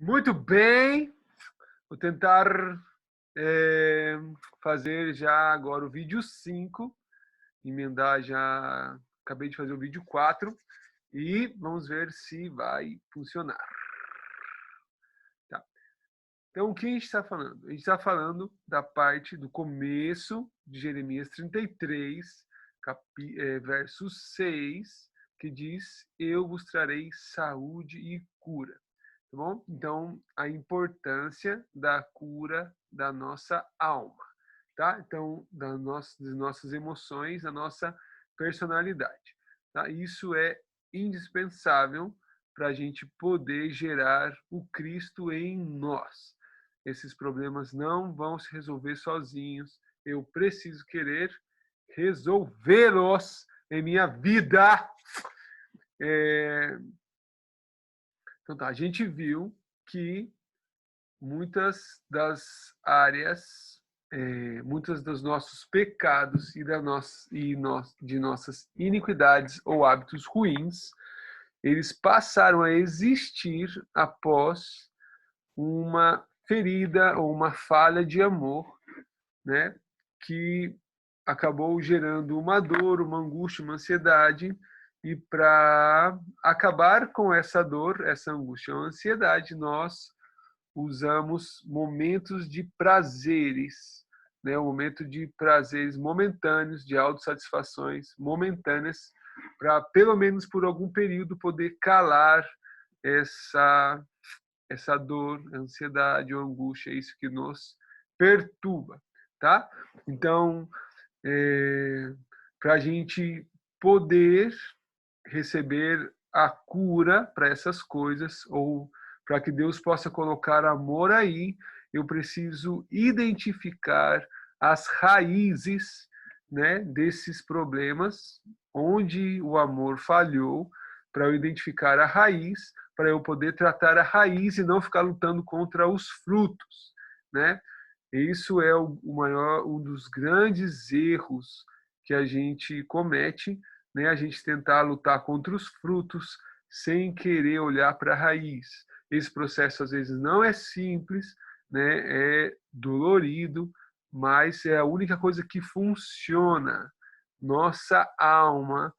Muito bem, vou tentar fazer já agora o vídeo 5, emendar já, acabei de fazer o vídeo 4 e vamos ver se vai funcionar. Tá. Então, o que a gente está falando? A gente está falando da parte do começo de Jeremias 33, verso 6, que diz: Eu vos trarei saúde e cura. Tá bom? Então, a importância da cura da nossa alma, tá? Então, das nossas emoções, da nossa personalidade. Tá? Isso é indispensável para a gente poder gerar o Cristo em nós. Esses problemas não vão se resolver sozinhos. Eu preciso querer resolvê-los em minha vida. Então tá, a gente viu que muitas das áreas, muitos dos nossos pecados de nossas iniquidades ou hábitos ruins, eles passaram a existir após uma ferida ou uma falha de amor, né, que acabou gerando uma dor, uma angústia, uma ansiedade, e para acabar com essa dor, essa angústia, uma ansiedade, nós usamos momentos de prazeres, né? Um momento de prazeres momentâneos, de autossatisfações momentâneas, para pelo menos por algum período poder calar essa dor, ansiedade ou angústia, é isso que nos perturba, tá? Então, para a gente poder receber a cura para essas coisas, ou para que Deus possa colocar amor aí, eu preciso identificar as raízes, né, desses problemas, onde o amor falhou, para eu identificar a raiz, para eu poder tratar a raiz e não ficar lutando contra os frutos, né? Isso é um dos grandes erros que a gente comete, né? A gente tentar lutar contra os frutos sem querer olhar para a raiz. Esse processo às vezes não é simples, né? É dolorido, mas é a única coisa que funciona. Nossa alma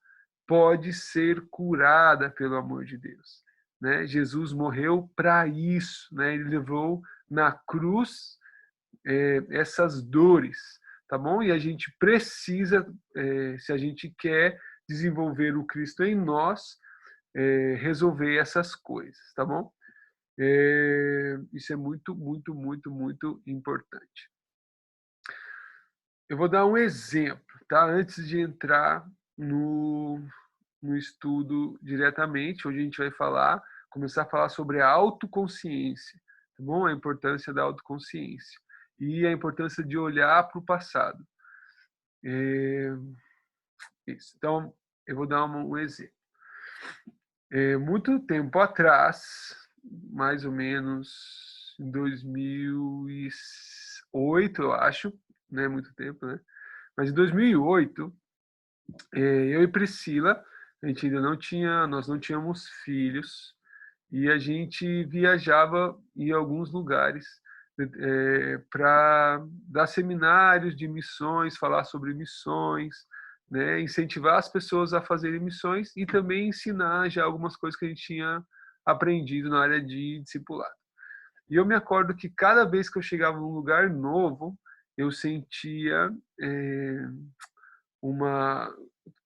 pode ser curada pelo amor de Deus, né? Jesus morreu para isso, né? Ele levou na cruz essas dores, tá bom? E a gente precisa, se a gente quer desenvolver o Cristo em nós, resolver essas coisas, tá bom? Isso é muito, muito, muito, muito importante. Eu vou dar um exemplo, tá? Antes de entrar no estudo diretamente, onde a gente vai começar a falar sobre a autoconsciência, tá bom? A importância da autoconsciência e a importância de olhar para o passado. Isso. Então, eu vou dar um exemplo. Muito tempo atrás, mais ou menos em 2008, eu acho, não é muito tempo, né? Mas em 2008, eu e Priscila, a gente ainda não tinha, nós não tínhamos filhos, e a gente viajava em alguns lugares para dar seminários de missões, falar sobre missões, né, incentivar as pessoas a fazerem missões e também ensinar já algumas coisas que a gente tinha aprendido na área de discipulado. E eu me acordo que cada vez que eu chegava num lugar novo, eu sentia uma,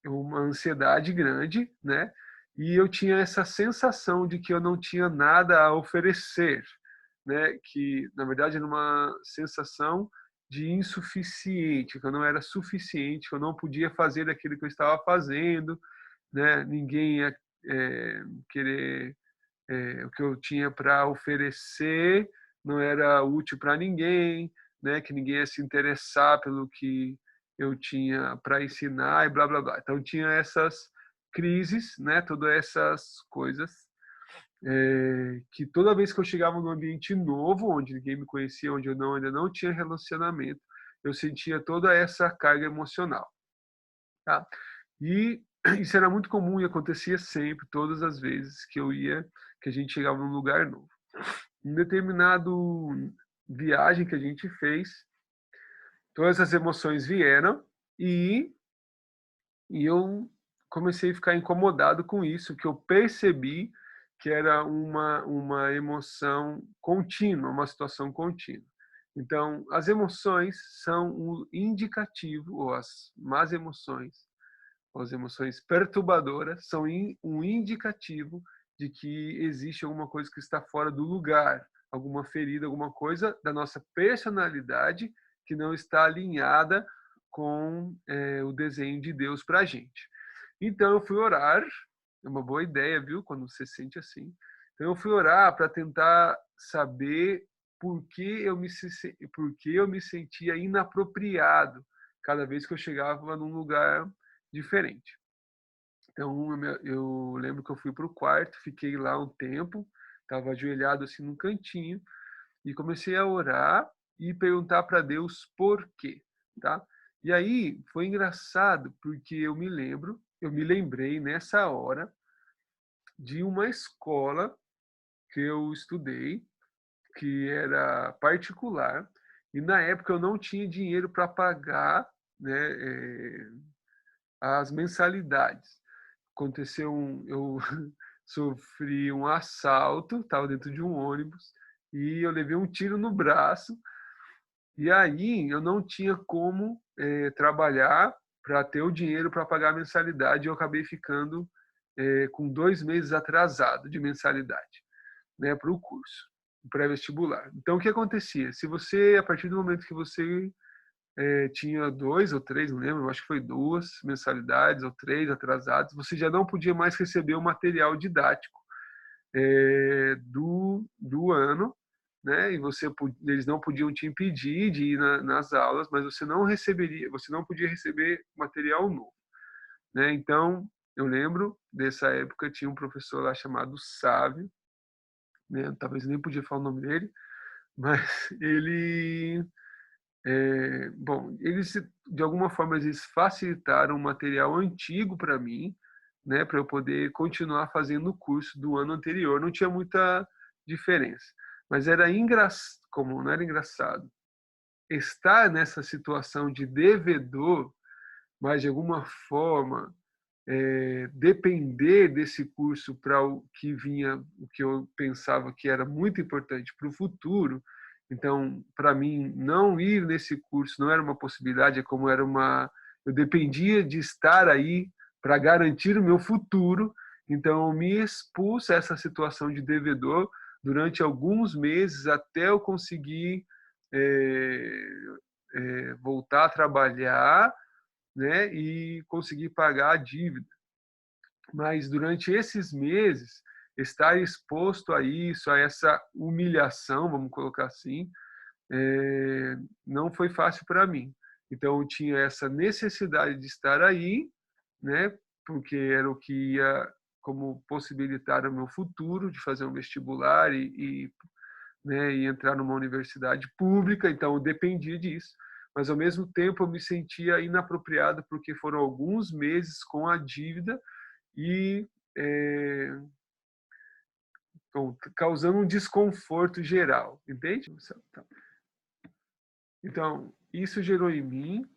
uma ansiedade grande, né? E eu tinha essa sensação de que eu não tinha nada a oferecer, né? Que na verdade era uma sensação de insuficiente, que eu não era suficiente, que eu não podia fazer aquilo que eu estava fazendo, né? Ninguém ia querer o que eu tinha para oferecer, não era útil para ninguém, né? Que ninguém ia se interessar pelo que eu tinha para ensinar e blá blá blá. Então tinha essas crises, né? Todas essas coisas que toda vez que eu chegava num ambiente novo, onde ninguém me conhecia, onde eu ainda não tinha relacionamento, eu sentia toda essa carga emocional, tá? E isso era muito comum e acontecia sempre, todas as vezes que a gente chegava num lugar novo. em determinado viagem que a gente fez, todas as emoções vieram e eu comecei a ficar incomodado com isso, que eu percebi que era uma emoção contínua, uma situação contínua. Então, as emoções são um indicativo, ou as más emoções, ou as emoções perturbadoras, são um indicativo de que existe alguma coisa que está fora do lugar, alguma ferida, alguma coisa da nossa personalidade que não está alinhada com o desenho de Deus para a gente. Então eu fui orar, é uma boa ideia, viu? Quando você sente assim. Então eu fui orar para tentar saber por que eu me sentia inapropriado cada vez que eu chegava num lugar diferente. Então eu lembro que eu fui para o quarto, fiquei lá um tempo, estava ajoelhado assim num cantinho e comecei a orar e perguntar para Deus por quê, tá? E aí foi engraçado porque eu me lembrei nessa hora de uma escola que eu estudei, que era particular, e na época eu não tinha dinheiro para pagar, né, as mensalidades. Eu sofri um assalto, estava dentro de um ônibus e eu levei um tiro no braço. E aí eu não tinha como trabalhar para ter o dinheiro para pagar a mensalidade. Eu acabei ficando com 2 meses atrasado de mensalidade, né, para o curso pré-vestibular. Então o que acontecia? Se você, a partir do momento que você tinha 2 ou 3, não lembro, acho que foi 2 mensalidades ou 3 atrasadas, você já não podia mais receber o material didático do ano, né? E eles não podiam te impedir de ir nas aulas, mas você não podia receber material novo, né? Então, eu lembro dessa época tinha um professor lá chamado Sávio, né? Talvez nem podia falar o nome dele, mas ele bom, eles de alguma forma eles facilitaram o material antigo para mim, né, para eu poder continuar fazendo o curso do ano anterior. Não tinha muita diferença, mas era como não era engraçado estar nessa situação de devedor, mas de alguma forma depender desse curso para o que vinha, o que eu pensava que era muito importante para o futuro. Então, para mim, não ir nesse curso não era uma possibilidade, é como era eu dependia de estar aí para garantir o meu futuro. Então, eu me expus a essa situação de devedor durante alguns meses até eu conseguir voltar a trabalhar, né, e conseguir pagar a dívida. Mas durante esses meses, estar exposto a isso, a essa humilhação, vamos colocar assim, não foi fácil para mim. Então eu tinha essa necessidade de estar aí, né, porque era o que ia como possibilitar o meu futuro de fazer um vestibular né, e entrar numa universidade pública, então eu dependia disso. Mas ao mesmo tempo eu me sentia inapropriado porque foram alguns meses com a dívida e causando um desconforto geral, entende? Então, isso gerou em mim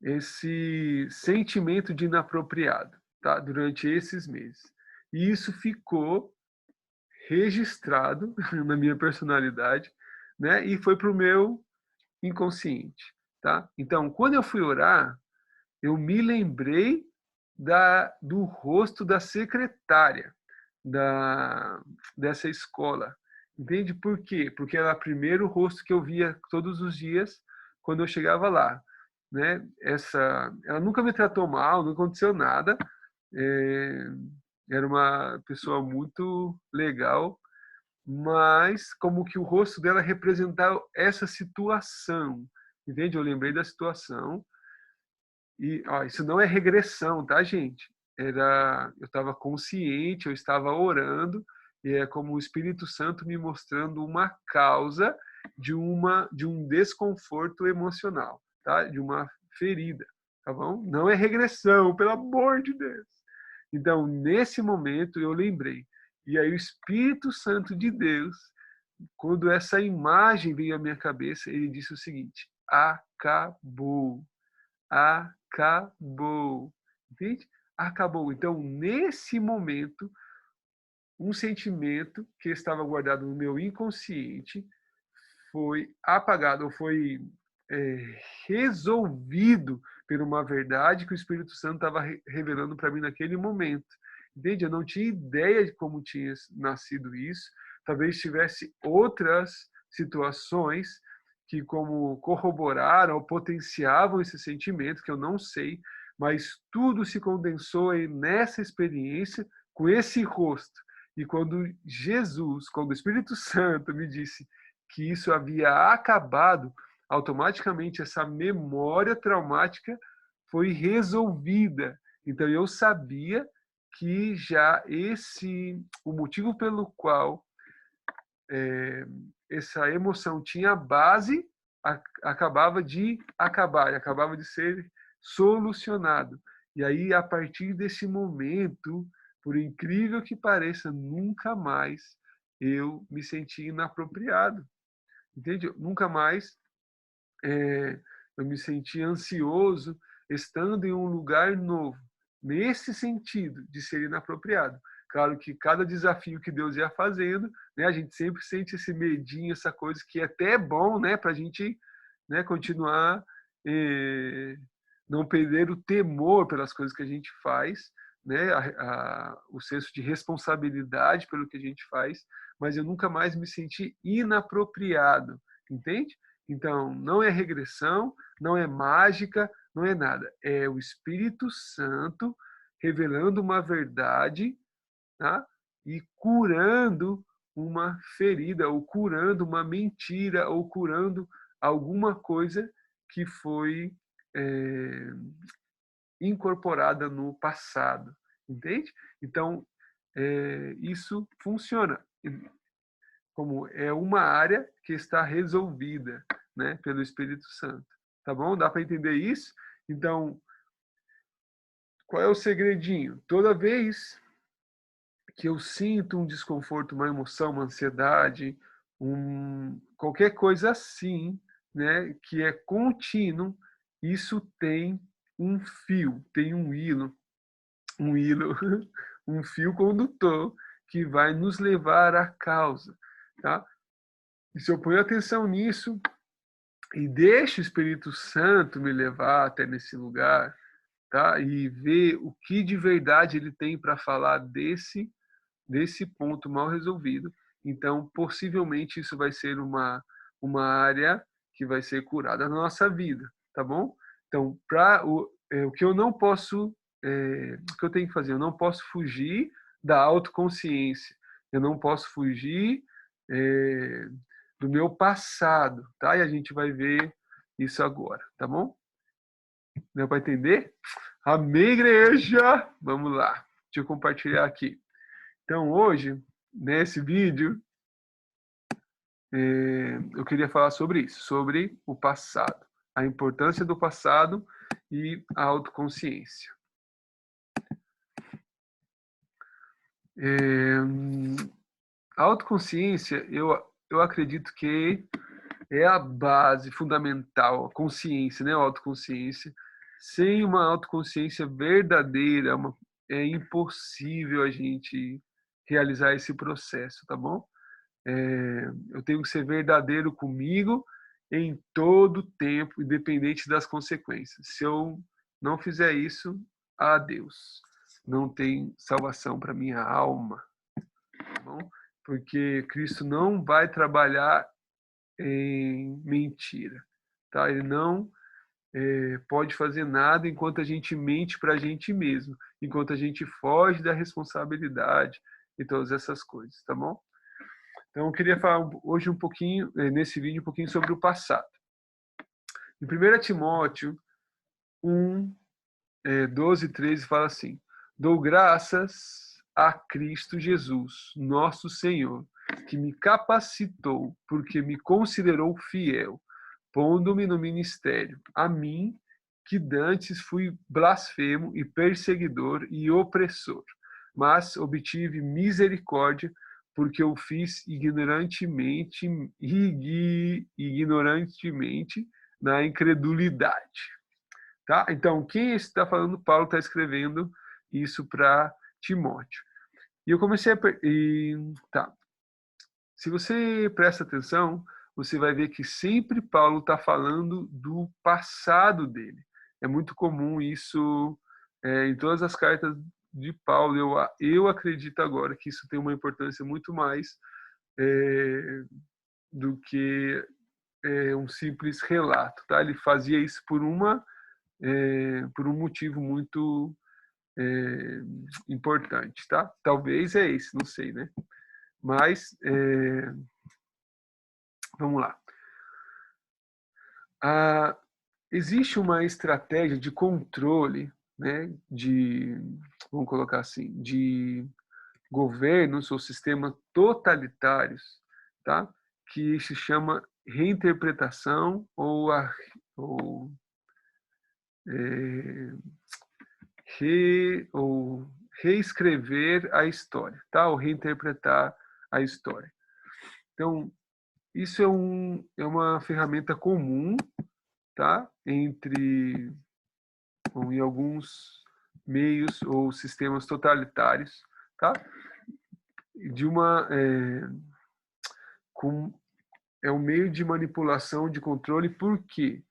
esse sentimento de inapropriado, tá? Durante esses meses. E isso ficou registrado na minha personalidade, né? E foi para o meu inconsciente, tá? Então, quando eu fui orar, eu me lembrei do rosto da secretária dessa escola. Entende por quê? Porque era o primeiro rosto que eu via todos os dias quando eu chegava lá. Né? Ela nunca me tratou mal, não aconteceu nada. Era uma pessoa muito legal, mas como que o rosto dela representava essa situação. Entende? Eu lembrei da situação e isso não é regressão, tá, gente? Eu estava consciente, eu estava orando, e é como o Espírito Santo me mostrando uma causa de um desconforto emocional, tá? De uma ferida, tá bom? Não é regressão, pelo amor de Deus. Então, nesse momento, eu lembrei. E aí o Espírito Santo de Deus, quando essa imagem veio à minha cabeça, ele disse o seguinte: acabou, acabou. Entende? Acabou. Então, nesse momento, um sentimento que estava guardado no meu inconsciente foi apagado, ou foi resolvido por uma verdade que o Espírito Santo estava revelando para mim naquele momento. Entende? Eu não tinha ideia de como tinha nascido isso. Talvez tivesse outras situações que como corroboraram ou potenciavam esse sentimento, que eu não sei, mas tudo se condensou nessa experiência, com esse rosto. E quando o Espírito Santo me disse que isso havia acabado, automaticamente essa memória traumática foi resolvida. Então eu sabia que já o motivo pelo qual essa emoção tinha base acabava de acabar, acabava de ser solucionado. E aí, a partir desse momento, por incrível que pareça, nunca mais eu me senti inapropriado. Entende? Nunca mais eu me senti ansioso estando em um lugar novo, nesse sentido de ser inapropriado. Claro que cada desafio que Deus ia fazendo, né, a gente sempre sente esse medinho, essa coisa que é até bom, né, para a gente, né, continuar, não perder o temor pelas coisas que a gente faz, né, o senso de responsabilidade pelo que a gente faz, mas eu nunca mais me senti inapropriado, entende? Então, não é regressão, não é mágica, não é nada. É o Espírito Santo revelando uma verdade, tá? E curando uma ferida, ou curando uma mentira, ou curando alguma coisa que foi incorporada no passado. Entende? Então, isso funciona como é uma área que está resolvida, né, pelo Espírito Santo. Tá bom? Dá para entender isso? Então, qual é o segredinho? Toda vez que eu sinto um desconforto, uma emoção, uma ansiedade, qualquer coisa assim, né, que é contínuo, isso tem um fio, tem um hilo, um fio condutor que vai nos levar à causa, tá? E se eu ponho atenção nisso e deixo o Espírito Santo me levar até nesse lugar, tá? E ver o que de verdade ele tem para falar desse ponto mal resolvido, então possivelmente isso vai ser uma área que vai ser curada na nossa vida, tá bom? Então, o que eu não posso, o que eu tenho que fazer? Eu não posso fugir da autoconsciência, eu não posso fugir do meu passado, tá? E a gente vai ver isso agora, tá bom? Deu para entender? Amém, igreja! Vamos lá. Deixa eu compartilhar aqui. Então, hoje, nesse vídeo, eu queria falar sobre isso, sobre o passado, a importância do passado e a autoconsciência. A autoconsciência, eu acredito que é a base fundamental, a consciência, né? A autoconsciência. Sem uma autoconsciência verdadeira, é impossível a gente realizar esse processo, tá bom? Eu tenho que ser verdadeiro comigo em todo tempo, independente das consequências. Se eu não fizer isso, adeus. Não tem salvação para minha alma, tá bom? Porque Cristo não vai trabalhar em mentira, tá? Ele não pode fazer nada enquanto a gente mente para a gente mesmo, enquanto a gente foge da responsabilidade e todas essas coisas, tá bom? Então, eu queria falar hoje um pouquinho, nesse vídeo, um pouquinho sobre o passado. Em 1 Timóteo 1, 12 e 13, fala assim: dou graças a Cristo Jesus, nosso Senhor, que me capacitou, porque me considerou fiel, pondo-me no ministério, a mim, que dantes fui blasfemo e perseguidor e opressor, mas obtive misericórdia, porque eu fiz ignorantemente na incredulidade. Tá? Então, quem está falando? Paulo está escrevendo isso para Timóteo. E eu comecei a... Tá. Se você presta atenção, você vai ver que sempre Paulo está falando do passado dele. É muito comum isso em todas as cartas de Paulo. Eu acredito agora que isso tem uma importância muito mais do que um simples relato. Tá? Ele fazia isso por um motivo muito importante. Tá? Talvez é esse, não sei, né? Mas vamos lá. Existe uma estratégia de controle, né, vamos colocar assim, de governos ou sistemas totalitários, tá, que se chama reinterpretação ou, ou reescrever a história, tá, ou reinterpretar a história. Então, isso é uma ferramenta comum, tá, em alguns meios ou sistemas totalitários, tá? É um meio de manipulação, de controle. Por quê?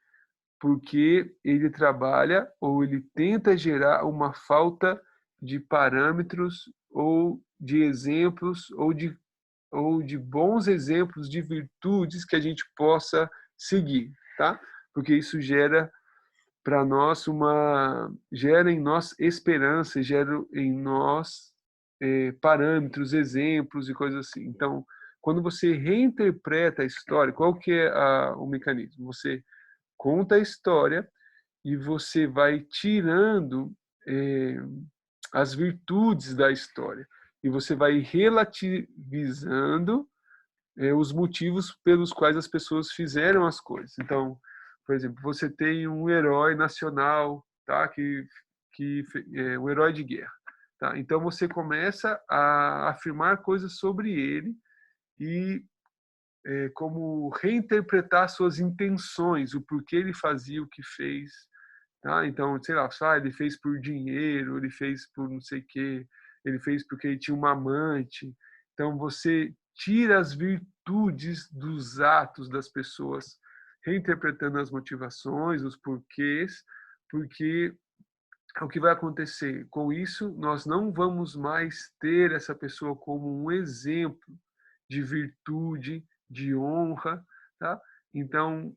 Porque ele trabalha ou ele tenta gerar uma falta de parâmetros ou de exemplos ou de bons exemplos de virtudes que a gente possa seguir, tá? Porque isso gera para nós gera em nós esperança, gera em nós parâmetros, exemplos e coisas assim. Então, quando você reinterpreta a história, qual que é o mecanismo? Você conta a história e você vai tirando as virtudes da história e você vai relativizando os motivos pelos quais as pessoas fizeram as coisas. Então, por exemplo, você tem um herói nacional, tá? Que é um herói de guerra, tá? Então você começa a afirmar coisas sobre ele e como reinterpretar suas intenções, o porquê ele fazia o que fez, tá? Então, sei lá, ele fez por dinheiro, ele fez por não sei o quê, ele fez porque ele tinha uma amante. Então você tira as virtudes dos atos das pessoas, reinterpretando as motivações, os porquês, porque o que vai acontecer com isso, nós não vamos mais ter essa pessoa como um exemplo de virtude, de honra, tá? Então,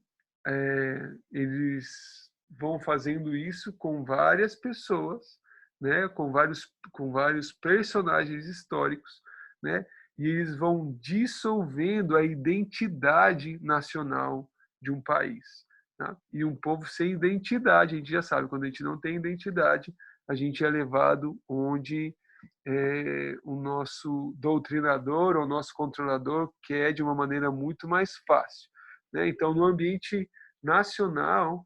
eles vão fazendo isso com várias pessoas, né? Com vários personagens históricos, né? E eles vão dissolvendo a identidade nacional de um país. Tá? E um povo sem identidade, a gente já sabe, quando a gente não tem identidade, a gente é levado onde o nosso doutrinador ou nosso controlador quer de uma maneira muito mais fácil. Né? Então, no ambiente nacional,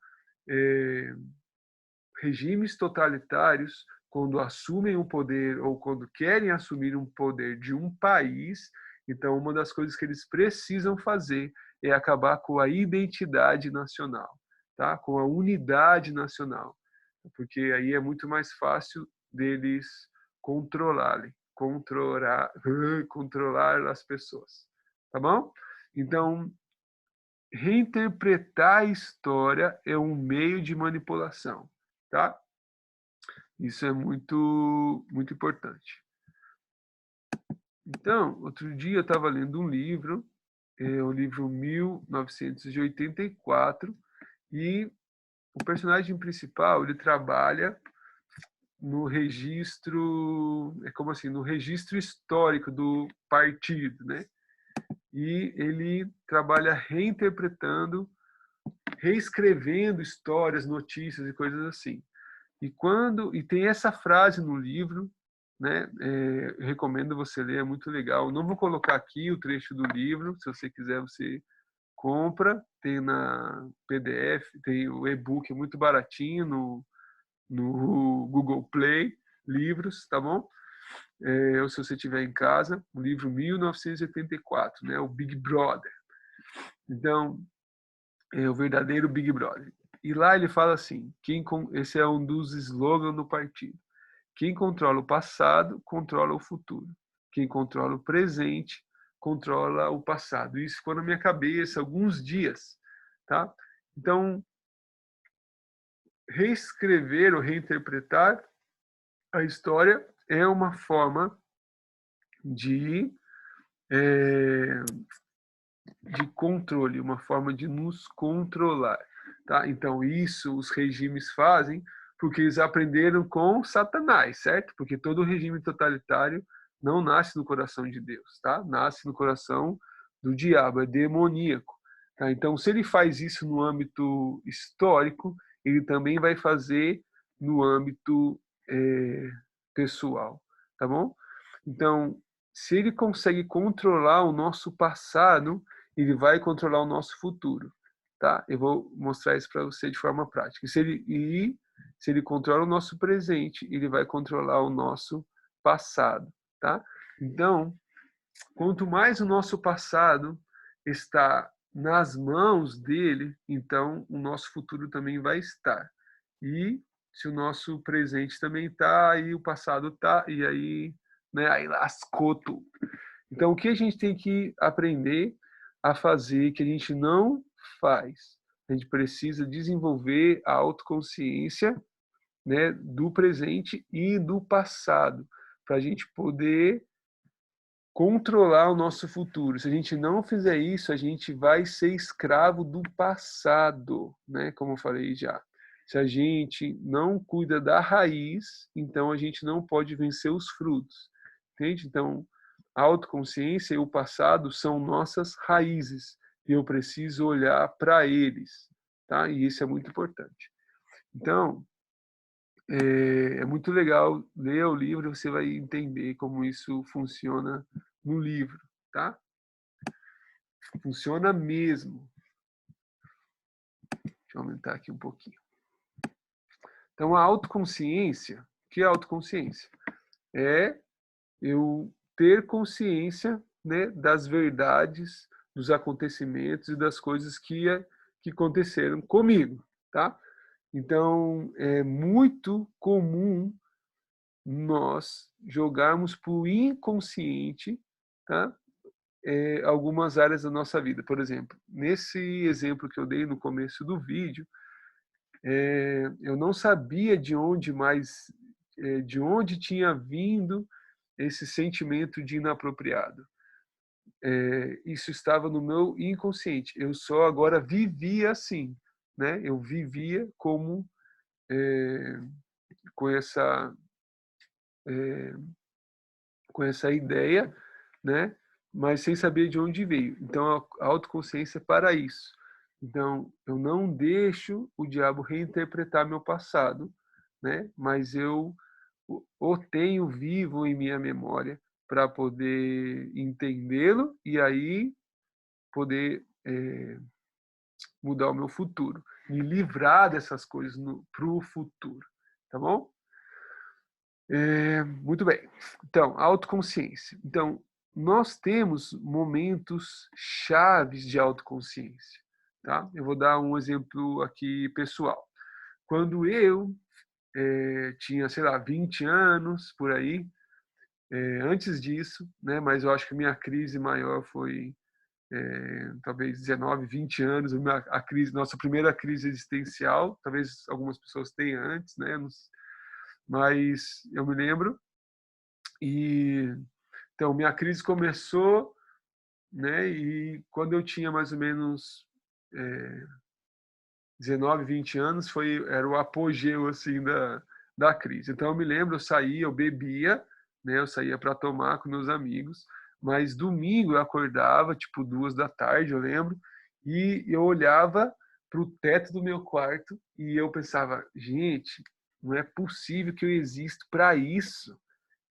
regimes totalitários, quando assumem o poder ou quando querem assumir um poder de um país, então uma das coisas que eles precisam fazer é acabar com a identidade nacional, tá? Com a unidade nacional, porque aí é muito mais fácil deles controlar as pessoas, tá bom? Então, reinterpretar a história é um meio de manipulação, tá? Isso é muito, muito importante. Então, outro dia eu estava lendo um livro, o livro 1984, e o personagem principal, ele trabalha no registro, como assim, no registro histórico do partido, né? E ele trabalha reinterpretando, reescrevendo histórias, notícias e coisas assim. E tem essa frase no livro, né? Eu recomendo você ler, é muito legal. Não vou colocar aqui o trecho do livro, se você quiser você compra, tem na PDF, tem o e-book muito baratinho no Google Play, livros, tá bom? ou se você tiver em casa, o livro 1984, né? O Big Brother. Então, é o verdadeiro Big Brother. E lá ele fala assim, esse é um dos slogans do partido. Quem controla o passado, controla o futuro. Quem controla o presente, controla o passado. Isso ficou na minha cabeça alguns dias, tá? Então, reescrever ou reinterpretar a história é uma forma de, de controle, uma forma de nos controlar. Tá? Então, isso os regimes fazem porque eles aprenderam com Satanás, certo? Porque todo regime totalitário não nasce no coração de Deus, tá? Nasce no coração do diabo, é demoníaco. Tá? Então, se ele faz isso no âmbito histórico, ele também vai fazer no âmbito pessoal, tá bom? Então, se ele consegue controlar o nosso passado, ele vai controlar o nosso futuro, tá? Eu vou mostrar isso para você de forma prática. Se ele controla o nosso presente, ele vai controlar o nosso passado, tá? Então, quanto mais o nosso passado está nas mãos dele, então o nosso futuro também vai estar. E se o nosso presente também está, aí o passado está, e aí, né, aí lascou tudo. Então, o que a gente tem que aprender a fazer que a gente não faz? A gente precisa desenvolver a autoconsciência, né, do presente e do passado, para a gente poder controlar o nosso futuro. Se a gente não fizer isso, a gente vai ser escravo do passado, né? Como eu falei já. Se a gente não cuida da raiz, então a gente não pode vencer os frutos. Entende? Então, a autoconsciência e o passado são nossas raízes e eu preciso olhar para eles, tá? E isso é muito importante. Então, é muito legal ler o livro, você vai entender como isso funciona no livro, tá? Funciona mesmo. Deixa eu aumentar aqui um pouquinho. Então, a autoconsciência, o que é autoconsciência? É eu ter consciência, né, das verdades, dos acontecimentos e das coisas que aconteceram comigo, tá? Então, é muito comum nós jogarmos para o inconsciente, tá? Algumas áreas da nossa vida. Por exemplo, nesse exemplo que eu dei no começo do vídeo, eu não sabia de onde tinha vindo esse sentimento de inapropriado. Isso estava no meu inconsciente. Eu só agora vivia assim, né? Eu vivia como com essa com essa ideia, né? Mas sem saber de onde veio. Então, a autoconsciência é para isso. Então, eu não deixo o diabo reinterpretar meu passado, né? Mas eu o tenho vivo em minha memória para poder entendê-lo e aí poder mudar o meu futuro, me livrar dessas coisas para o futuro, tá bom? Muito bem. Então, autoconsciência. Então, nós temos momentos chaves de autoconsciência. Tá? Eu vou dar um exemplo aqui pessoal. Quando eu tinha, sei lá, 20 anos, por aí, antes disso, né, mas eu acho que a minha crise maior foi talvez 19, 20 anos, a crise, nossa primeira crise existencial, talvez algumas pessoas tenham antes, né, mas eu me lembro. E então minha crise começou, né? E quando eu tinha mais ou menos 19, 20 anos, era o apogeu assim da crise. Então eu me lembro, eu saía, eu bebia, né? Eu saía para tomar com meus amigos, mas domingo eu acordava tipo 2 da tarde, eu lembro, e eu olhava para o teto do meu quarto e eu pensava, gente, não é possível que eu existo para isso.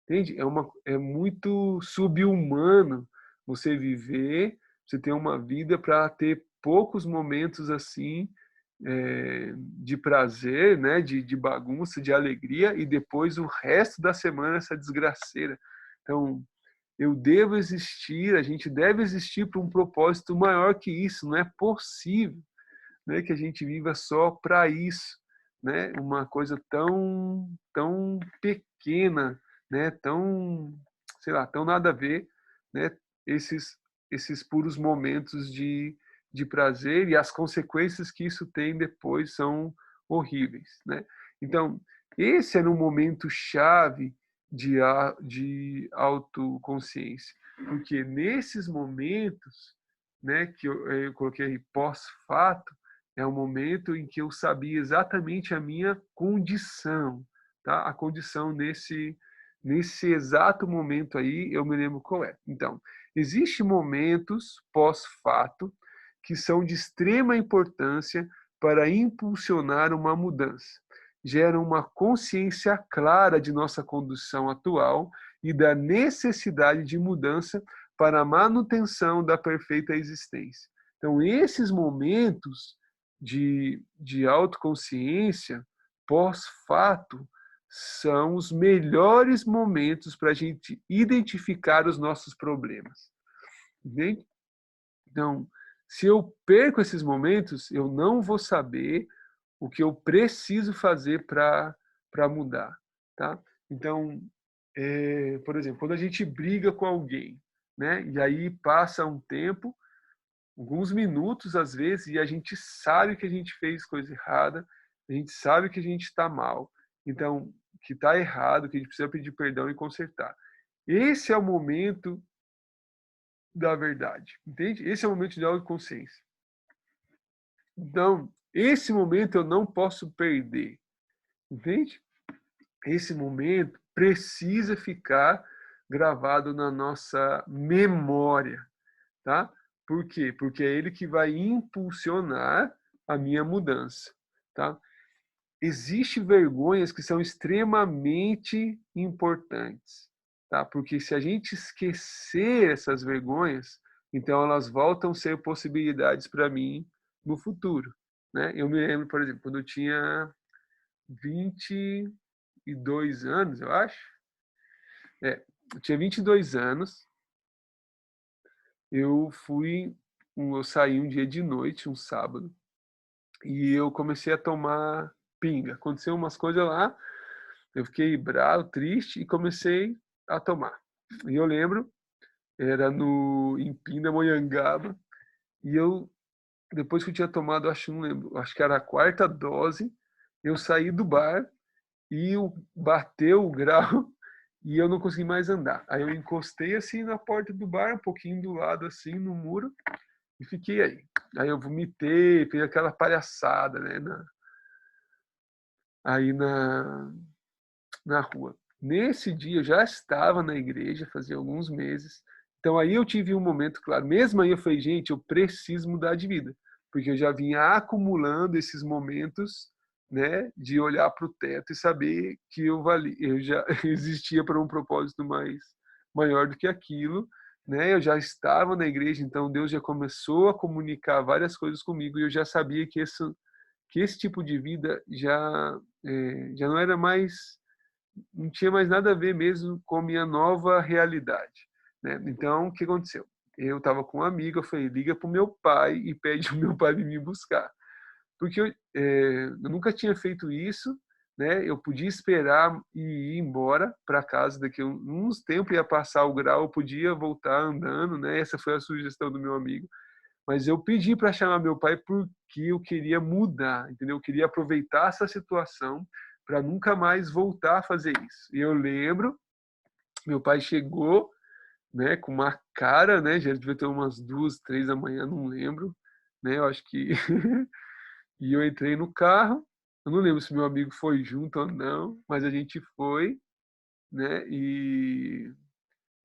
Entende? É muito subhumano você viver, você ter uma vida para ter poucos momentos assim de prazer, né? De bagunça, de alegria, e depois o resto da semana essa desgraceira. Então, eu devo existir, a gente deve existir para um propósito maior que isso. Não é possível, né, que a gente viva só para isso, né? Uma coisa tão pequena, né? Tão, sei lá, tão nada a ver, né? Esses puros momentos de prazer, e as consequências que isso tem depois são horríveis, né? Então, esse era um momento chave de autoconsciência, porque nesses momentos, né, que eu coloquei pós-fato, é um momento em que eu sabia exatamente a minha condição, tá? A condição nesse exato momento aí, eu me lembro qual é. Então, existem momentos pós-fato que são de extrema importância para impulsionar uma mudança. Geram uma consciência clara de nossa condição atual e da necessidade de mudança para a manutenção da perfeita existência. Então, esses momentos de autoconsciência pós-fato são os melhores momentos para a gente identificar os nossos problemas. Entende? Então, se eu perco esses momentos, eu não vou saber o que eu preciso fazer para mudar. Tá? Então, por exemplo, quando a gente briga com alguém, né, e aí passa um tempo, alguns minutos às vezes, e a gente sabe que a gente fez coisa errada, a gente sabe que a gente está mal, então, que está errado, que a gente precisa pedir perdão e consertar. Esse é o momento da verdade, entende? Esse é o momento de autoconsciência. Então, esse momento eu não posso perder, entende? Esse momento precisa ficar gravado na nossa memória, tá? Por quê? Porque é ele que vai impulsionar a minha mudança, tá? Existem vergonhas que são extremamente importantes, tá? Porque se a gente esquecer essas vergonhas, então elas voltam a ser possibilidades para mim no futuro, né? Eu me lembro, por exemplo, quando eu tinha 22 anos, eu acho. Eu tinha 22 anos, eu saí um dia de noite, um sábado, e eu comecei a tomar pinga. Aconteceu umas coisas lá, eu fiquei bravo, triste e comecei a tomar. E eu lembro, era no em Pindamonhangaba, e eu depois que eu tinha tomado, acho, não lembro, acho que era a quarta dose, eu saí do bar e bateu o grau e eu não consegui mais andar. Aí eu encostei assim na porta do bar, um pouquinho do lado assim no muro, e fiquei aí. Aí eu vomitei, fiz aquela palhaçada, né, aí na rua. Nesse dia eu já estava na igreja, fazia alguns meses. Então aí eu tive um momento claro. Mesmo aí eu falei, gente, eu preciso mudar de vida, porque eu já vinha acumulando esses momentos, né, de olhar para o teto e saber que eu já existia para um propósito maior do que aquilo, né? Eu já estava na igreja, então Deus já começou a comunicar várias coisas comigo e eu já sabia que esse tipo de vida já não era mais, não tinha mais nada a ver mesmo com a minha nova realidade, né? Então, o que aconteceu? Eu estava com um amigo, eu falei, liga para o meu pai e pede o meu pai vir me buscar. Porque eu nunca tinha feito isso, né? Eu podia esperar e ir embora para casa, daqui a uns tempos ia passar o grau, eu podia voltar andando, né? Essa foi a sugestão do meu amigo. Mas eu pedi para chamar meu pai porque eu queria mudar, entendeu? Eu queria aproveitar essa situação para nunca mais voltar a fazer isso. E eu lembro, meu pai chegou, né, com uma cara, né, já devia ter umas 2, 3 da manhã, não lembro, né, eu acho que e eu entrei no carro, eu não lembro se meu amigo foi junto ou não, mas a gente foi, né, e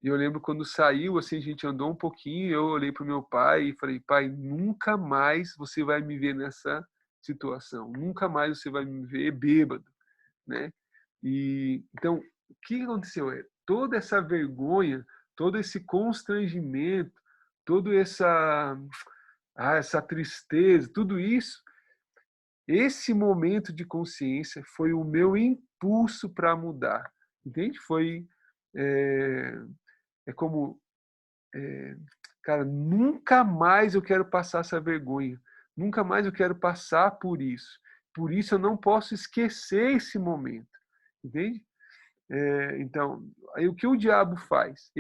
eu lembro quando saiu, assim, a gente andou um pouquinho, eu olhei para o meu pai e falei, pai, nunca mais você vai me ver nessa situação, nunca mais você vai me ver bêbado, né? E então, o que aconteceu? Toda essa vergonha, todo esse constrangimento, toda essa tristeza, tudo isso, esse momento de consciência foi o meu impulso para mudar, entende? é, é como, cara, nunca mais eu quero passar essa vergonha. Nunca mais eu quero passar por isso. Por isso eu não posso esquecer esse momento. Entende? Então, aí o que o diabo faz?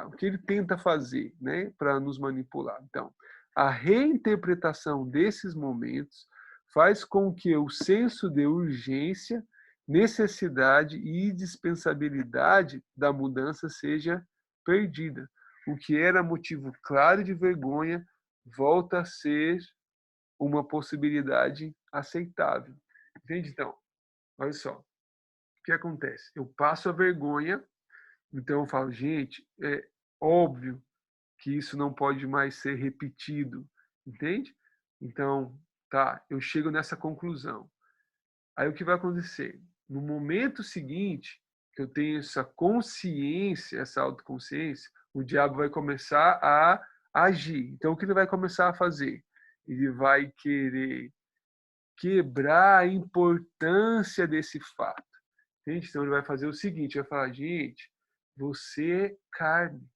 O que ele tenta fazer, né, para nos manipular? Então, a reinterpretação desses momentos faz com que o senso de urgência, necessidade e indispensabilidade da mudança seja perdida. O que era motivo claro de vergonha volta a ser uma possibilidade aceitável. Entende? Então, olha só. O que acontece? Eu passo a vergonha, então eu falo, gente, é óbvio que isso não pode mais ser repetido, entende? Então, tá, eu chego nessa conclusão. Aí o que vai acontecer? No momento seguinte, que eu tenho essa consciência, essa autoconsciência, o diabo vai começar a agir. Então, o que ele vai começar a fazer? Ele vai querer quebrar a importância desse fato. Entende? Então ele vai fazer o seguinte, vai falar, gente, você é carne.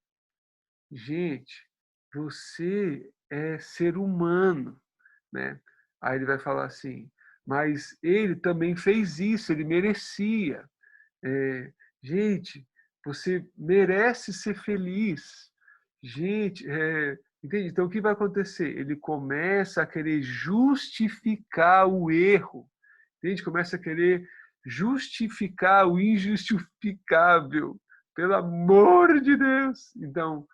Gente, você é ser humano, né? Aí ele vai falar assim, mas ele também fez isso, ele merecia. É, gente, você merece ser feliz. Gente, entende? Então o que vai acontecer? Ele começa a querer justificar o erro. Entende? Começa a querer justificar o injustificável. Pelo amor de Deus! Então,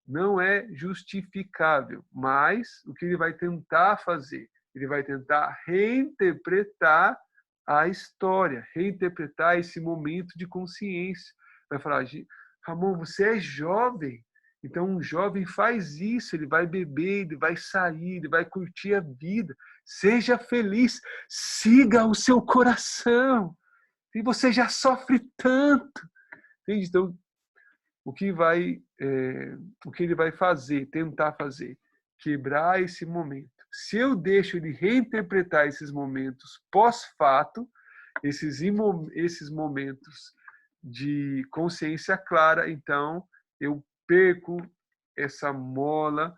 não é justificável, mas o que ele vai tentar fazer? Ele vai tentar reinterpretar a história, reinterpretar esse momento de consciência. Vai falar, Ramon, você é jovem, então um jovem faz isso, ele vai beber, ele vai sair, ele vai curtir a vida. Seja feliz, siga o seu coração. E você já sofre tanto. Entende? Então, o que ele vai fazer, tentar fazer, quebrar esse momento. Se eu deixo ele reinterpretar esses momentos pós-fato, esses momentos de consciência clara, então eu perco essa mola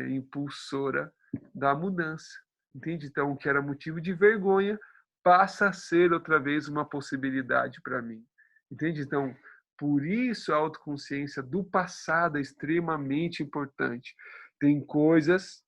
impulsora da mudança. Entende? Então, o que era motivo de vergonha passa a ser outra vez uma possibilidade para mim. Entende? Então, por isso a autoconsciência do passado é extremamente importante. Tem coisas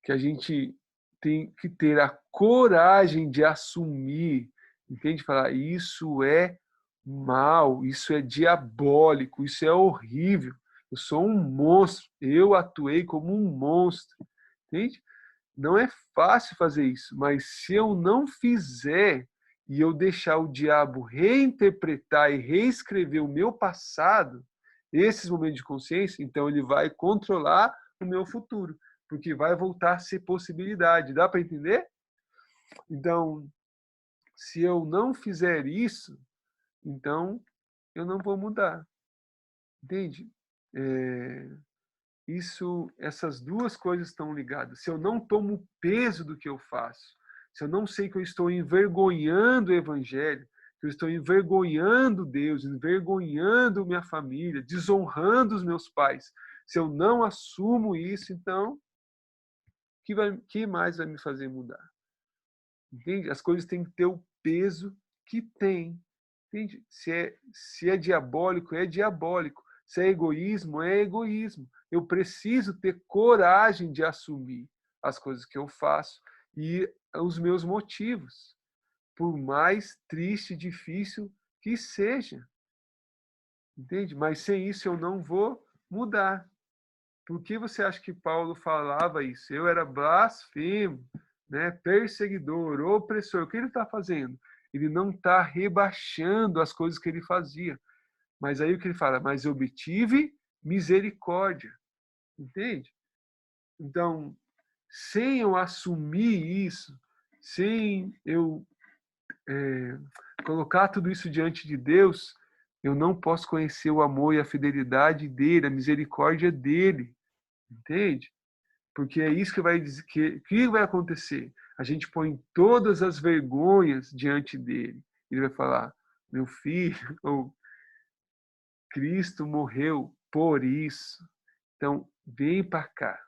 que a gente tem que ter a coragem de assumir, entende? Falar, isso é mal, isso é diabólico, isso é horrível. Eu sou um monstro, eu atuei como um monstro, entende? Não é fácil fazer isso, mas se eu não fizer e eu deixar o diabo reinterpretar e reescrever o meu passado, esses momentos de consciência, então ele vai controlar o meu futuro, porque vai voltar a ser possibilidade. Dá para entender? Então, se eu não fizer isso, então eu não vou mudar. Entende? Essas duas coisas estão ligadas. Se eu não tomo o peso do que eu faço, se eu não sei que eu estou envergonhando o evangelho, que eu estou envergonhando Deus, envergonhando minha família, desonrando os meus pais, se eu não assumo isso, então, que mais vai me fazer mudar? Entende? As coisas têm que ter o peso que tem. Entende? Se é diabólico, é diabólico. Se é egoísmo, é egoísmo. Eu preciso ter coragem de assumir as coisas que eu faço e os meus motivos, por mais triste e difícil que seja. Entende? Mas sem isso eu não vou mudar. Por que você acha que Paulo falava isso? Eu era blasfemo, né? Perseguidor, opressor. O que ele está fazendo? Ele não está rebaixando as coisas que ele fazia. Mas aí o que ele fala? Mas eu obtive misericórdia. Entende? Então, sem eu assumir isso, sem eu colocar tudo isso diante de Deus, eu não posso conhecer o amor e a fidelidade dele, a misericórdia dele. Entende? Porque é isso que vai dizer que vai acontecer. A gente põe todas as vergonhas diante dele. Ele vai falar: meu filho, ou Cristo morreu por isso. Então, vem para cá.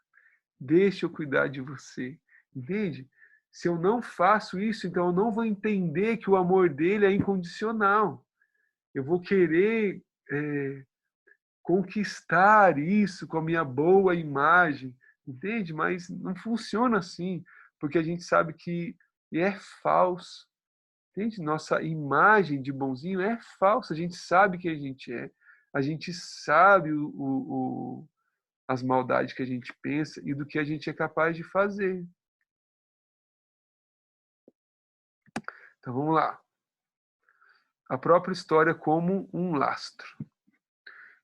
Deixa eu cuidar de você. Entende? Se eu não faço isso, então eu não vou entender que o amor dele é incondicional. Eu vou querer conquistar isso com a minha boa imagem, entende? Mas não funciona assim, porque a gente sabe que é falso, entende? Nossa imagem de bonzinho é falsa, a gente sabe que a gente sabe as maldades que a gente pensa e do que a gente é capaz de fazer. Então vamos lá. A própria história como um lastro.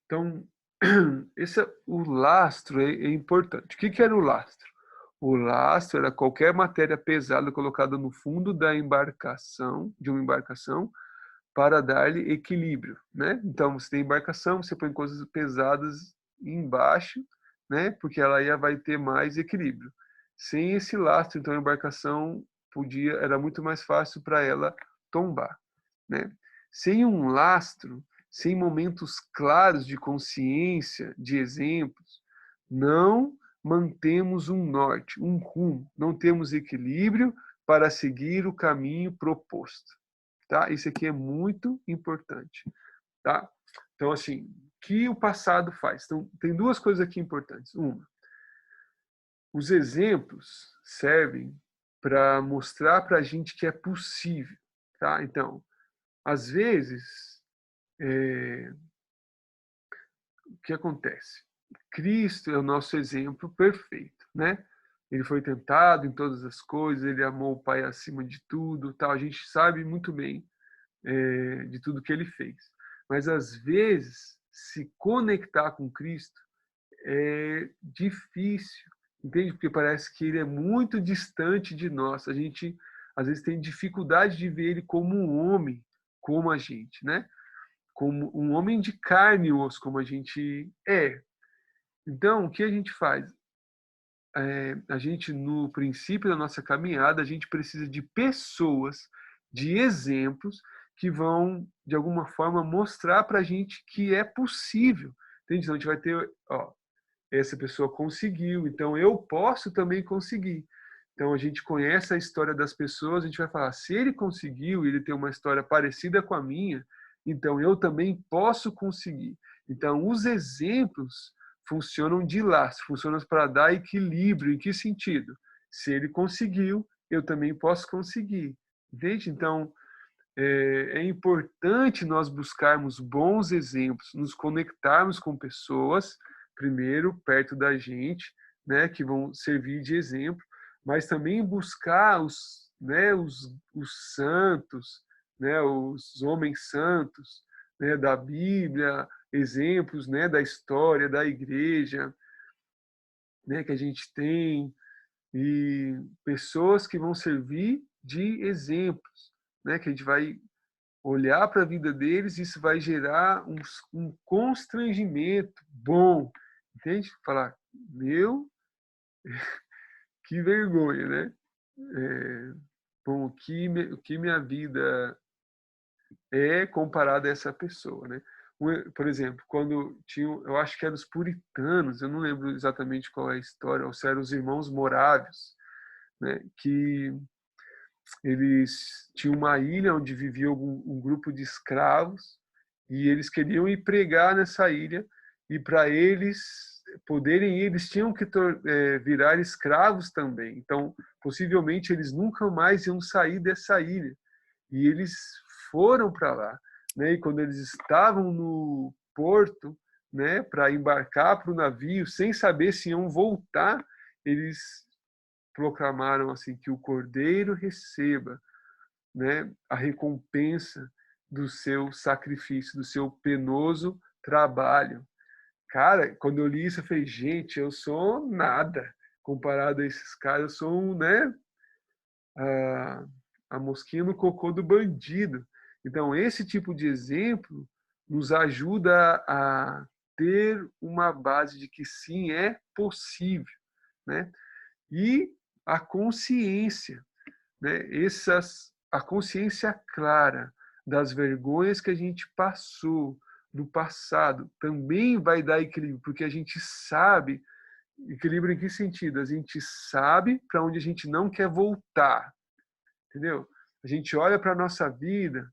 Então, o lastro é importante. O que era o lastro? O lastro era qualquer matéria pesada colocada no fundo da embarcação, de uma embarcação, para dar-lhe equilíbrio, né? Então, você tem embarcação, você põe coisas pesadas embaixo, né? Porque ela vai ter mais equilíbrio. Sem esse lastro, então a embarcação era muito mais fácil para ela tombar, né? Sem um lastro, sem momentos claros de consciência, de exemplos, não mantemos um norte, um rumo, não temos equilíbrio para seguir o caminho proposto. Tá? Isso aqui é muito importante. Tá? Então, assim, o que o passado faz? Então, tem duas coisas aqui importantes. Uma, os exemplos servem para mostrar para a gente que é possível. Tá? Então, às vezes, o que acontece? Cristo é o nosso exemplo perfeito, né? Ele foi tentado em todas as coisas, ele amou o Pai acima de tudo, tal. A gente sabe muito bem de tudo que ele fez. Mas às vezes se conectar com Cristo é difícil, entende? Porque parece que ele é muito distante de nós. A gente às vezes tem dificuldade de ver ele como um homem, como a gente, né? Como um homem de carne e osso, como a gente é. Então, o que a gente faz? A gente, no princípio da nossa caminhada, a gente precisa de pessoas, de exemplos, que vão, de alguma forma, mostrar para a gente que é possível. Entende? Então, a gente vai ter, ó, essa pessoa conseguiu, então eu posso também conseguir. Então, a gente conhece a história das pessoas, a gente vai falar, se ele conseguiu, ele tem uma história parecida com a minha, então eu também posso conseguir. Então, os exemplos funcionam de laço, funcionam para dar equilíbrio. Em que sentido? Se ele conseguiu, eu também posso conseguir. Entende? Então, é importante nós buscarmos bons exemplos, nos conectarmos com pessoas, primeiro, perto da gente, né, que vão servir de exemplo, mas também buscar os santos, né, os homens santos, né, da Bíblia, exemplos, né, da história da igreja, né, que a gente tem, e pessoas que vão servir de exemplos, né, que a gente vai olhar para a vida deles, isso vai gerar um constrangimento bom, entende? Falar, meu, que vergonha, né? Bom, o que minha vida é comparada a essa pessoa, né? Por exemplo, quando tinha, eu acho que eram os puritanos, eu não lembro exatamente qual é a história, ou se eram os irmãos morávios, né? Que eles tinham uma ilha onde vivia um grupo de escravos e eles queriam ir pregar nessa ilha e para eles poderem ir, eles tinham que virar escravos também. Então, possivelmente eles nunca mais iam sair dessa ilha. E eles foram para lá, né? E quando eles estavam no porto, né, para embarcar para o navio, sem saber se iam voltar, eles proclamaram assim que o Cordeiro receba, né, a recompensa do seu sacrifício, do seu penoso trabalho. Cara, quando eu li isso, eu falei, gente, eu sou nada comparado a esses caras, eu sou né, a, a mosquinha no cocô do bandido. Então, esse tipo de exemplo nos ajuda a ter uma base de que sim, é possível, né? E a consciência, né? A consciência clara das vergonhas que a gente passou, no passado também vai dar equilíbrio, porque a gente sabe, equilíbrio em que sentido? A gente sabe para onde a gente não quer voltar, entendeu? A gente olha para a nossa vida,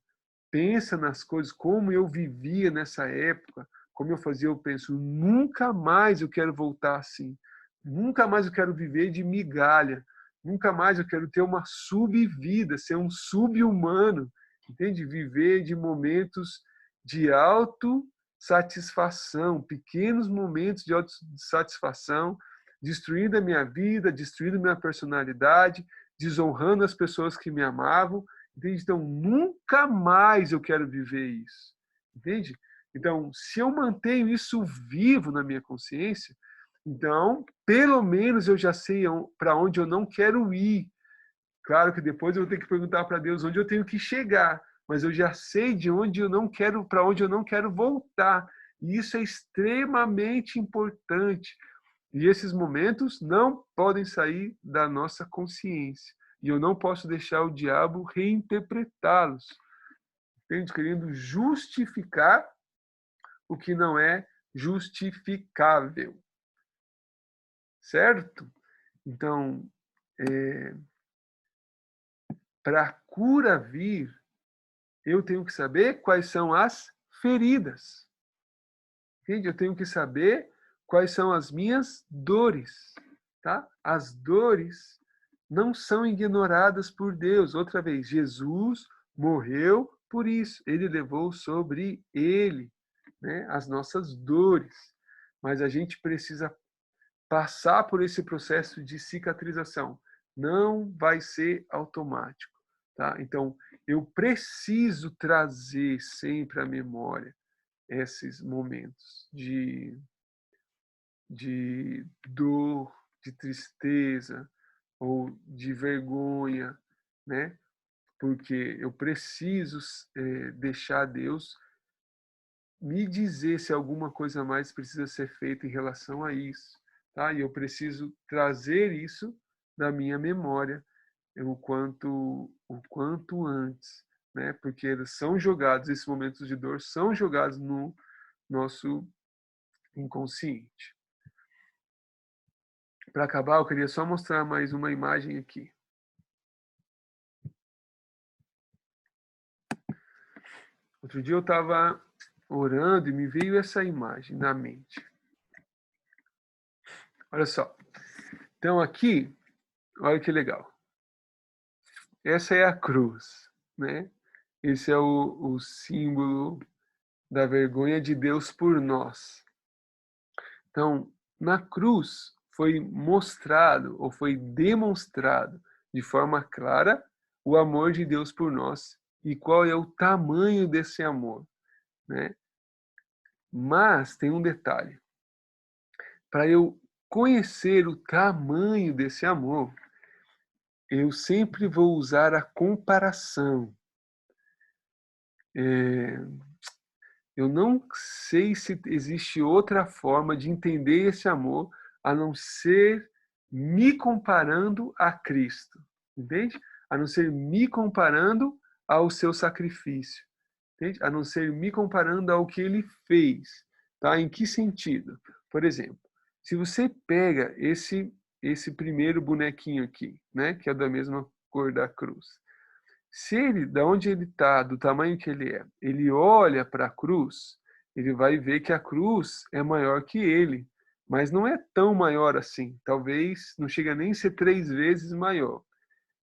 pensa nas coisas, como eu vivia nessa época, como eu fazia, eu penso, nunca mais eu quero voltar assim. Nunca mais eu quero viver de migalha. Nunca mais eu quero ter uma subvida, ser um sub-humano, entende? Viver de momentos de autossatisfação, pequenos momentos de autossatisfação, destruindo a minha vida, destruindo minha personalidade, desonrando as pessoas que me amavam. Entende? Então, nunca mais eu quero viver isso. Entende? Então, se eu mantenho isso vivo na minha consciência, então, pelo menos eu já sei para onde eu não quero ir. Claro que depois eu vou ter que perguntar para Deus onde eu tenho que chegar, mas eu já sei de onde eu não quero, para onde eu não quero voltar. E isso é extremamente importante. E esses momentos não podem sair da nossa consciência. E eu não posso deixar o diabo reinterpretá-los, entende? Querendo justificar o que não é justificável. Certo? Então, para a cura vir, eu tenho que saber quais são as feridas. Entende? Eu tenho que saber quais são as minhas dores. Tá? As dores não são ignoradas por Deus. Outra vez, Jesus morreu por isso. Ele levou sobre ele, né, as nossas dores. Mas a gente precisa passar por esse processo de cicatrização. Não vai ser automático. Tá? Então, eu preciso trazer sempre à memória esses momentos de dor, de tristeza ou de vergonha, né? Porque eu preciso deixar Deus me dizer se alguma coisa mais precisa ser feita em relação a isso, tá? E eu preciso trazer isso da minha memória o quanto antes, né? Porque eles são jogados, esses momentos de dor são jogados no nosso inconsciente. Para acabar, eu queria só mostrar mais uma imagem aqui. Outro dia eu estava orando e me veio essa imagem na mente. Olha só. Então aqui, olha que legal. Essa é a cruz, né? Esse é o símbolo da vergonha de Deus por nós. Então, na cruz foi mostrado ou foi demonstrado de forma clara o amor de Deus por nós e qual é o tamanho desse amor, né? Mas tem um detalhe. Para eu conhecer o tamanho desse amor, eu sempre vou usar a comparação. Eu não sei se existe outra forma de entender esse amor a não ser me comparando a Cristo, entende? A não ser me comparando ao seu sacrifício, entende? A não ser me comparando ao que ele fez, tá? Em que sentido? Por exemplo, se você pega esse primeiro bonequinho aqui, né, que é da mesma cor da cruz, se ele, da onde ele está, do tamanho que ele é, ele olha para a cruz, ele vai ver que a cruz é maior que ele, mas não é tão maior assim. Talvez não chega nem a ser 3 vezes maior.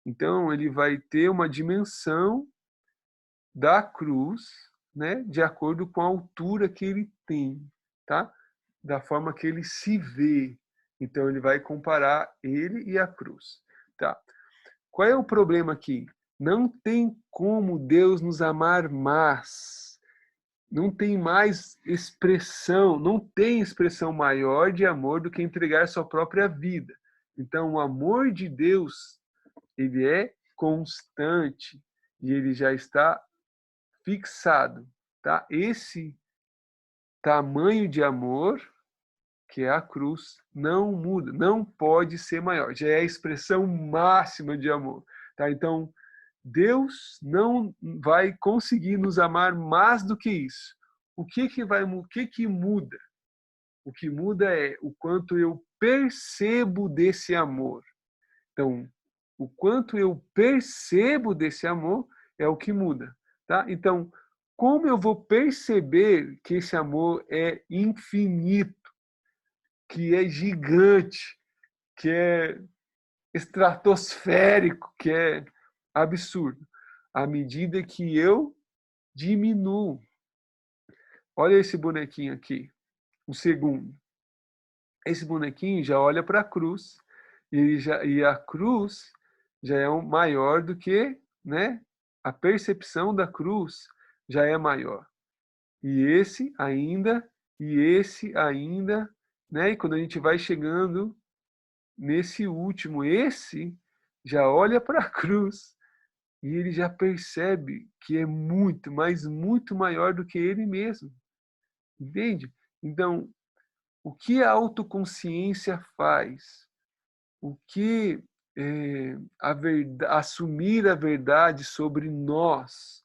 Então ele vai ter uma dimensão da cruz, né, de acordo com a altura que ele tem, tá? Da forma que ele se vê. Então ele vai comparar ele e a cruz, tá? Qual é o problema aqui? Não tem como Deus nos amar mais. Não tem mais expressão, não tem expressão maior de amor do que entregar sua própria vida. Então, o amor de Deus, ele é constante e ele já está fixado, tá? Esse tamanho de amor, que é a cruz, não muda, não pode ser maior. Já é a expressão máxima de amor, tá? Então, Deus não vai conseguir nos amar mais do que isso. o que que muda? O que muda é o quanto eu percebo desse amor. Então, o quanto eu percebo desse amor é o que muda, tá? Então, como eu vou perceber que esse amor é infinito, que é gigante, que é estratosférico, que é absurdo, à medida que eu diminuo. Olha esse bonequinho aqui, o segundo. Esse bonequinho já olha para a cruz e a cruz já é maior do que, né? A percepção da cruz já é maior. E esse ainda, né? E quando a gente vai chegando nesse último, esse já olha para a cruz e ele já percebe que é muito, mas muito maior do que ele mesmo. Entende? Então, o que a autoconsciência faz? O que assumir a verdade sobre nós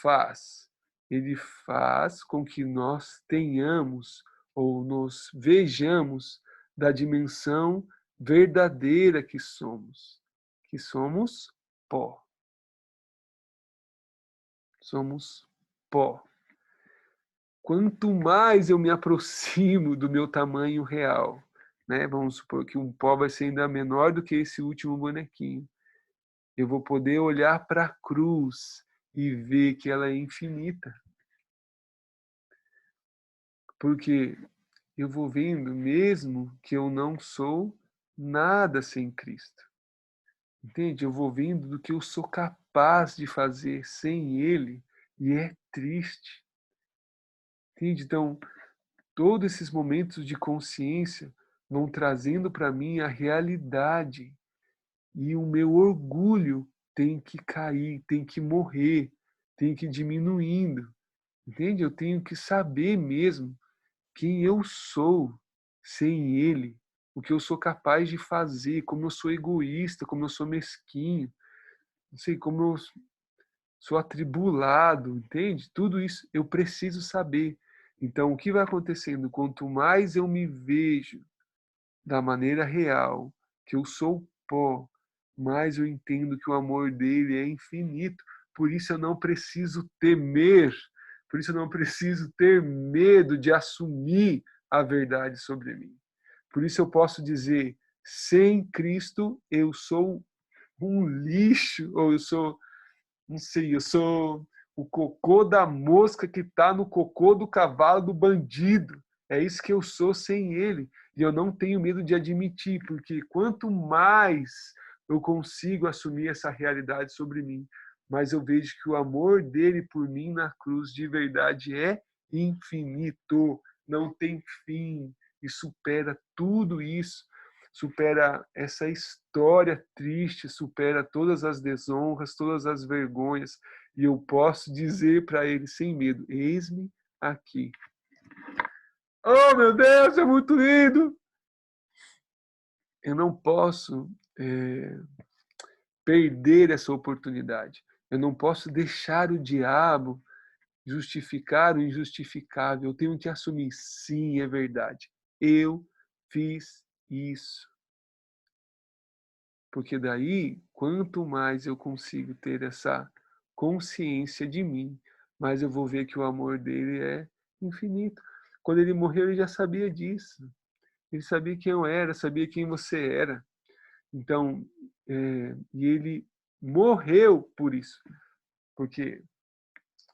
faz? Ele faz com que nós tenhamos ou nos vejamos da dimensão verdadeira que somos pó. Somos pó. Quanto mais eu me aproximo do meu tamanho real, né? Vamos supor que um pó vai ser ainda menor do que esse último bonequinho. Eu vou poder olhar para a cruz e ver que ela é infinita. Porque eu vou vendo mesmo que eu não sou nada sem Cristo. Entende? Eu vou vendo do que eu sou capaz de fazer sem Ele e é triste. Entende? Então, todos esses momentos de consciência vão trazendo para mim a realidade e o meu orgulho tem que cair, tem que morrer, tem que ir diminuindo. Entende? Eu tenho que saber mesmo quem eu sou sem ele, o que eu sou capaz de fazer, como eu sou egoísta, como eu sou mesquinho, não sei, como eu sou atribulado, entende? Tudo isso eu preciso saber. Então, o que vai acontecendo? Quanto mais eu me vejo da maneira real, que eu sou pó, mais eu entendo que o amor dele é infinito. Por isso eu não preciso temer, por isso eu não preciso ter medo de assumir a verdade sobre mim. Por isso eu posso dizer, sem Cristo eu sou um lixo, ou eu sou, não sei, eu sou o cocô da mosca que está no cocô do cavalo do bandido. É isso que eu sou sem ele. E eu não tenho medo de admitir, porque quanto mais eu consigo assumir essa realidade sobre mim, mas eu vejo que o amor dele por mim na cruz de verdade é infinito, não tem fim e supera tudo isso, supera essa história triste, supera todas as desonras, todas as vergonhas, e eu posso dizer para ele sem medo: eis-me aqui. Oh, meu Deus, é muito lindo! Eu não posso perder essa oportunidade. Eu não posso deixar o diabo justificar o injustificável. Eu tenho que assumir, sim, é verdade. Eu fiz isso. Porque daí, quanto mais eu consigo ter essa consciência de mim, mais eu vou ver que o amor dele é infinito. Quando ele morreu, ele já sabia disso. Ele sabia quem eu era, sabia quem você era. Então, e ele morreu por isso. Porque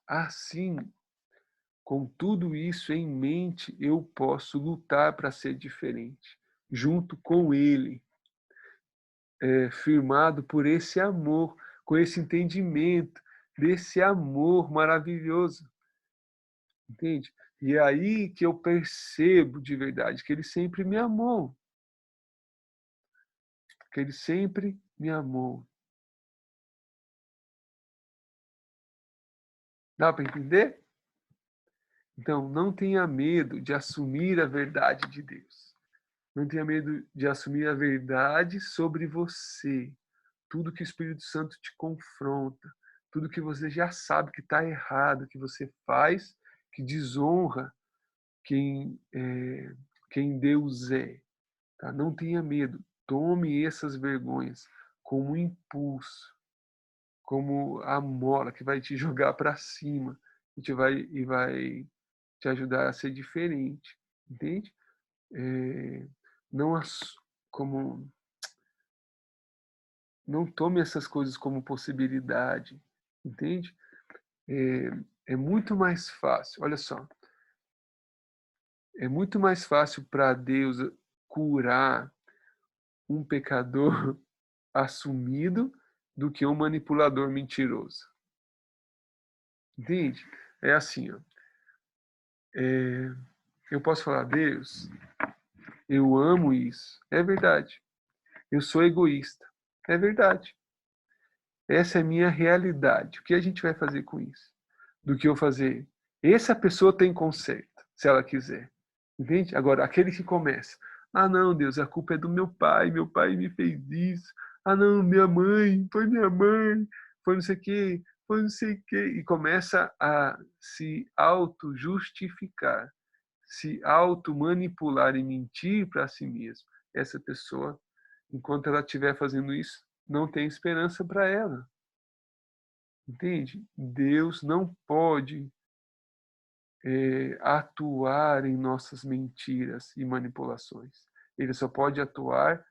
assim, com tudo isso em mente, eu posso lutar para ser diferente, junto com ele, firmado por esse amor, com esse entendimento desse amor maravilhoso. Entende? E é aí que eu percebo de verdade que ele sempre me amou. Que ele sempre me amou. Dá para entender? Então, não tenha medo de assumir a verdade de Deus. Não tenha medo de assumir a verdade sobre você. Tudo que o Espírito Santo te confronta, tudo que você já sabe que está errado, que você faz, que desonra quem Deus é. Tá? Não tenha medo. Tome essas vergonhas como um impulso, como a mola que vai te jogar para cima e vai te ajudar a ser diferente, entende? Não como não tome essas coisas como possibilidade, entende? É muito mais fácil. Olha só, é muito mais fácil para Deus curar um pecador assumido do que um manipulador mentiroso. Entende? É assim, ó. Eu posso falar, Deus, eu amo isso. É verdade. Eu sou egoísta. É verdade. Essa é a minha realidade. O que a gente vai fazer com isso? Do que eu fazer? Essa pessoa tem conserto, se ela quiser. Entende? Agora, aquele que começa. Ah, não, Deus, a culpa é do meu pai me fez isso. Ah, não, minha mãe, foi não sei o quê, foi não sei o quê. E começa a se auto-justificar, se auto-manipular e mentir para si mesmo. Essa pessoa, enquanto ela estiver fazendo isso, não tem esperança para ela. Entende? Deus não pode atuar em nossas mentiras e manipulações. Ele só pode atuar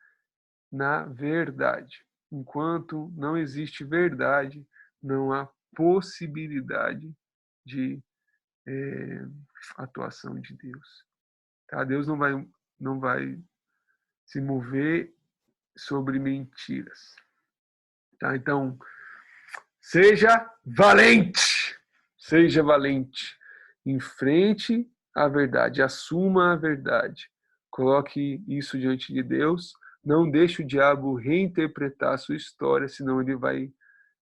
na verdade. Enquanto não existe verdade, não há possibilidade de atuação de Deus. Tá? Deus não vai se mover sobre mentiras. Tá? Então, seja valente! Seja valente. Enfrente a verdade, assuma a verdade. Coloque isso diante de Deus. Não deixe o diabo reinterpretar a sua história, senão ele vai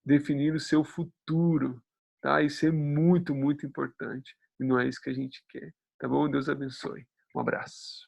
definir o seu futuro. Tá? Isso é muito, muito importante. E não é isso que a gente quer. Tá bom? Deus abençoe. Um abraço.